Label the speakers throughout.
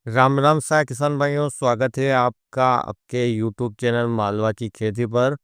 Speaker 1: राम राम सा किसान भाइयों, स्वागत है आपका आपके यूट्यूब चैनल मालवा की खेती पर।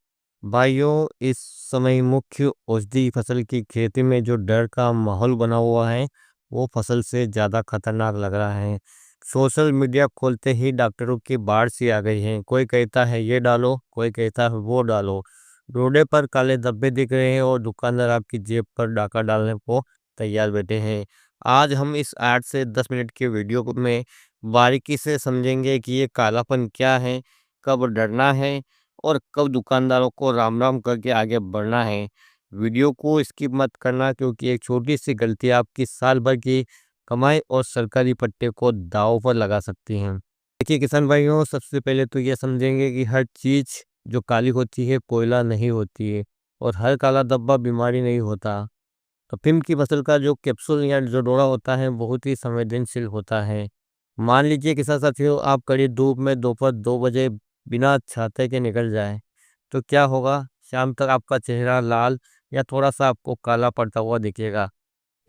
Speaker 1: भाइयों, इस समय मुख्य औषधि फसल की खेती में जो डर का माहौल बना हुआ है वो फसल से ज़्यादा खतरनाक लग रहा है। सोशल मीडिया खोलते ही डॉक्टरों की बाढ़ सी आ गई है। कोई कहता है ये डालो, कोई कहता है वो डालो। रोडे पर काले धब्बे दिख रहे हैं और दुकानदार आपकी जेब पर डाका डालने को तैयार बैठे हैं। आज हम इस 8 से 10 मिनट के वीडियो में बारीकी से समझेंगे कि ये कालापन क्या है, कब डरना है और कब दुकानदारों को राम राम करके आगे बढ़ना है। वीडियो को स्किप मत करना, क्योंकि एक छोटी सी गलती आपकी साल भर की कमाई और सरकारी पट्टे को दांव पर लगा सकती हैं। देखिए किसान भाइयों, सबसे पहले तो ये समझेंगे कि हर चीज़ जो काली होती है कोयला नहीं होती है, और हर काला धब्बा बीमारी नहीं होता। अफीम की फसल का जो कैप्सूल या जो डोरा होता है बहुत ही संवेदनशील होता है। मान लीजिए किसान साथियों, आप कड़ी धूप में दोपहर 2 बजे बिना छाते के निकल जाए तो क्या होगा? शाम तक आपका चेहरा लाल या थोड़ा सा आपको काला पड़ता हुआ दिखेगा।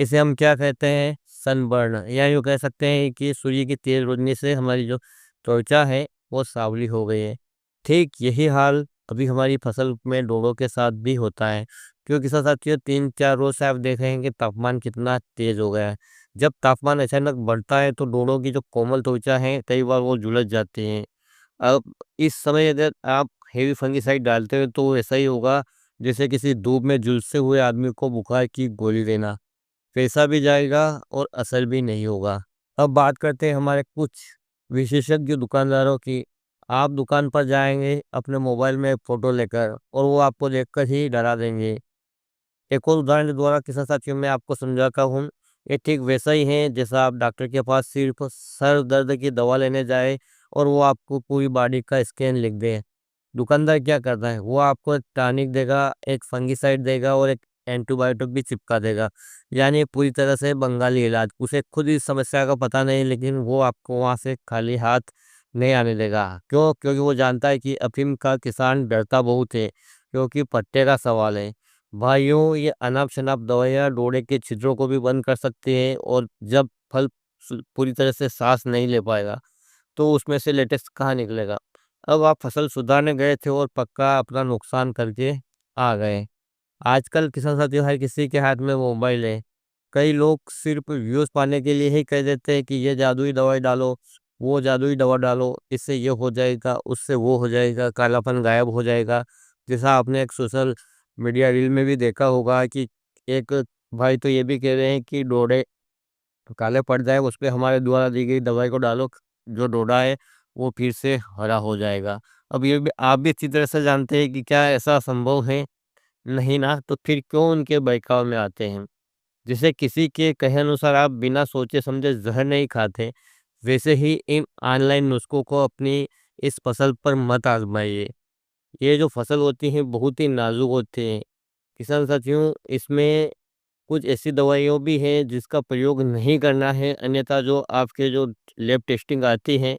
Speaker 1: इसे हम क्या कहते हैं? सनबर्न, या यूँ कह सकते हैं कि सूर्य की तेज रोशनी से हमारी जो त्वचा है वो सांवली हो गई है। ठीक यही हाल अभी हमारी फसल में डोरों के साथ भी होता है, क्योंकि साथियों 3-4 रोज से आप देख रहे हैं कि तापमान कितना तेज हो गया है। जब तापमान अचानक बढ़ता है तो डोरों की जो कोमल त्वचा है कई बार वो झुलस जाती हैं। अब इस समय अगर आप हेवी फंगिसाइड डालते हो तो ऐसा ही होगा जैसे किसी धूप में झुलसे हुए आदमी को बुखार की गोली देना। पैसा भी जाएगा और असर भी नहीं होगा। अब बात करते हैं हमारे कुछ विशेषज्ञ दुकानदारों की। आप दुकान पर जाएँगे अपने मोबाइल में फ़ोटो लेकर, और वो आपको देखकर ही डरा देंगे। एक और उदाहरण के द्वारा किसान साथियों मैं आपको समझाता हूँ। ये ठीक वैसा ही है जैसा आप डॉक्टर के पास सिर्फ सर दर्द की दवा लेने जाए और वो आपको पूरी बॉडी का स्कैन लिख दे। दुकानदार क्या करता है? वो आपको एक टॉनिक देगा, एक फंगिसाइड देगा और एक एंटीबायोटिक भी चिपका देगा। यानी पूरी तरह से बंगाली इलाज। उसे खुद इस समस्या का पता नहीं, लेकिन वो आपको वहाँ से खाली हाथ नहीं आने देगा। क्यों? क्योंकि वो जानता है कि अफ़ीम का किसान डरता बहुत है, क्योंकि पट्टे का सवाल है। भाइयों, ये अनाप-शनाप दवाइयाँ डोरे के छिद्रों को भी बंद कर सकती हैं, और जब फल पूरी तरह से साँस नहीं ले पाएगा तो उसमें से लेटेक्स कहाँ निकलेगा? अब आप फसल सुधारने गए थे और पक्का अपना नुकसान करके आ गए। आजकल किसान साथियों हर किसी के हाथ में मोबाइल है। कई लोग सिर्फ व्यूज़ पाने के लिए ही कह देते हैं कि ये जादुई दवाई डालो, वो जादुई दवा डालो, इससे ये हो जाएगा, उससे वो हो जाएगा, कालापन गायब हो जाएगा। जैसा आपने एक सोशल मीडिया रील में भी देखा होगा कि एक भाई तो ये भी कह रहे हैं कि डोडे काले पड़ जाए, उस पे हमारे द्वारा दी गई दवाई को डालो, जो डोडा है वो फिर से हरा हो जाएगा। अब ये भी आप भी अच्छी तरह से जानते हैं कि क्या ऐसा संभव है? नहीं ना, तो फिर क्यों उनके बहकावे में आते हैं? जैसे किसी के कहे अनुसार आप बिना सोचे समझे जहर नहीं खाते, वैसे ही इन ऑनलाइन नुस्खों को अपनी इस फसल पर मत आजमाइए। ये जो फसल होती है बहुत ही नाजुक होते हैं। किसान साथियों, इसमें कुछ ऐसी दवाइयाँ भी हैं जिसका प्रयोग नहीं करना है, अन्यथा जो आपके जो लैब टेस्टिंग आती हैं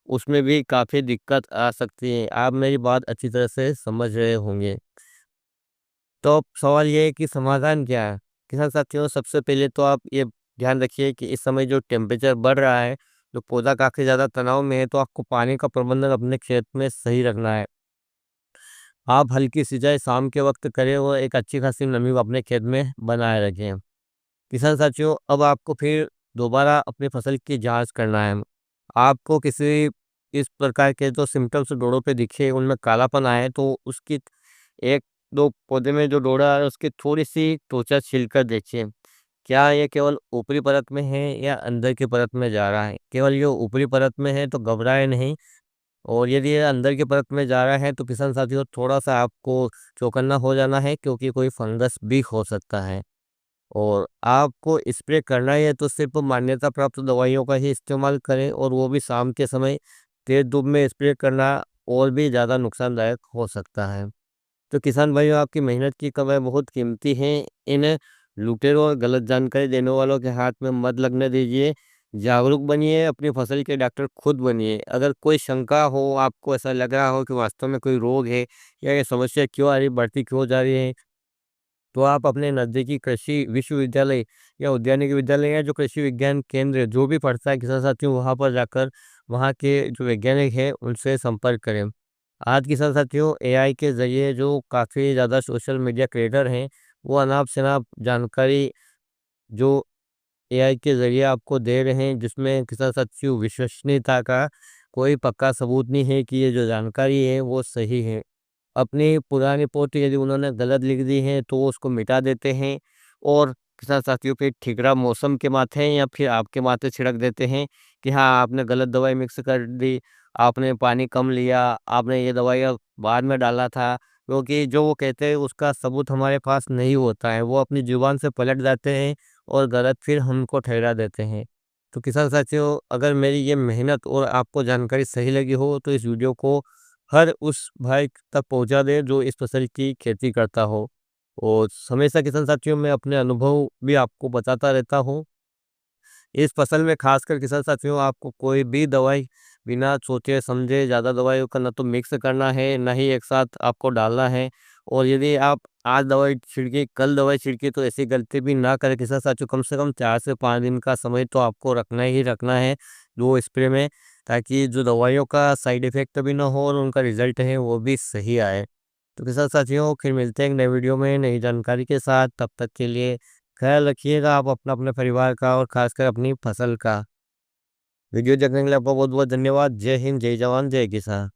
Speaker 1: उसमें भी काफ़ी दिक्कत आ सकती है। आप मेरी बात अच्छी तरह से समझ रहे होंगे। तो अब सवाल ये है कि समाधान क्या है? किसान साथियों, सबसे पहले तो आप ये ध्यान रखिए कि इस समय जो टेम्परेचर बढ़ रहा है, जो पौधा काफ़ी ज़्यादा तनाव में है, तो आपको पानी का प्रबंधन अपने खेत में सही रखना है। आप हल्की सिंचाई शाम के वक़्त करें और एक अच्छी खासी नमी अपने खेत में बनाए रखें। किसान साथियों, अब आपको फिर दोबारा अपनी फसल की जाँच करना है। आपको किसी इस प्रकार के जो सिम्पटम्स डोड़ों पे दिखे, उनमें कालापन आए, तो उसकी 1-2 पौधे में जो डोरा है उसकी थोड़ी-सी त्वचा छीलकर देखिए। क्या ये केवल ऊपरी परत में है या अंदर की परत में जा रहा है? केवल ये ऊपरी परत में है तो घबराएँ नहीं, और यदि ये अंदर की परत में जा रहा है तो किसान साथियों थोड़ा-सा आपको चौकन्ना हो जाना है, क्योंकि कोई फंगस भी हो सकता है। और आपको स्प्रे करना है तो सिर्फ़ मान्यता प्राप्त दवाइयों का ही इस्तेमाल करें, और वो भी शाम के समय। तेज़ धूप में स्प्रे करना और भी ज़्यादा नुकसानदायक हो सकता है। तो किसान भाइयों, आपकी मेहनत की कमाई बहुत कीमती है। इन लुटेरों और गलत जानकारी देने वालों के हाथ में मत लगने दीजिए। जागरूक बनिए, अपनी फसल के डॉक्टर खुद बनिए। अगर कोई शंका हो, आपको ऐसा लग रहा हो कि वास्तव में कोई रोग है या ये समस्या क्यों आ रही, बढ़ती क्यों जा रही है, तो आप अपने नज़दीकी कृषि विश्वविद्यालय या उद्यानिकी विद्यालय या जो कृषि विज्ञान केंद्र जो भी पड़ता है किसान साथियों, वहाँ पर जाकर वहाँ के जो वैज्ञानिक हैं उनसे संपर्क करें। आज किसान साथियों, एआई के ज़रिए जो काफ़ी ज़्यादा सोशल मीडिया क्रिएटर हैं, वो अनाप-शनाप जानकारी जो एआई के ज़रिए आपको दे रहे हैं, जिसमें किसान साथियों विश्वसनीयता का कोई पक्का सबूत नहीं है कि ये जो जानकारी है वो सही है। अपनी पुरानी पोस्ट यदि उन्होंने गलत लिख दी है तो वो उसको मिटा देते हैं और किसान साथियों पे ठिकरा मौसम के माथे या फिर आपके माथे छिड़क देते हैं कि हाँ, आपने गलत दवाई मिक्स कर दी, आपने पानी कम लिया, आपने ये दवाइयाँ बाद में डाला था। क्योंकि जो वो कहते हैं उसका सबूत हमारे पास नहीं होता है, वो अपनी ज़ुबान से पलट जाते हैं और गलत फिर हमको ठहरा देते हैं। तो किसान साथियों, अगर मेरी ये मेहनत और आपको जानकारी सही लगी हो तो इस वीडियो को हर उस भाई तक पहुँचा दें जो इस फसल की खेती करता हो। और हमेशा किसान साथियों, मैं अपने अनुभव भी आपको बताता रहता हूँ। इस फसल में खासकर किसान साथियों, आपको कोई भी दवाई बिना सोचे समझे ज़्यादा दवाइयों का ना तो मिक्स करना है, ना ही एक साथ आपको डालना है। और यदि आप आज दवाई छिड़की, कल दवाई छिड़की तो ऐसी गलती भी ना करें किसान साथियों। कम से कम 4 से 5 दिन का समय तो आपको रखना ही रखना है वो स्प्रे में, ताकि जो दवाइयों का साइड इफ़ेक्ट भी ना हो और उनका रिज़ल्ट है वो भी सही आए। तो किसान साथियों, फिर मिलते हैं एक नए वीडियो में नई जानकारी के साथ। तब तक के लिए ख़्याल रखिएगा आप अपना, अपने परिवार का और ख़ासकर अपनी फसल का। वीडियो देखने के लिए आपका बहुत-बहुत धन्यवाद। जय हिंद, जय जवान, जय किसान।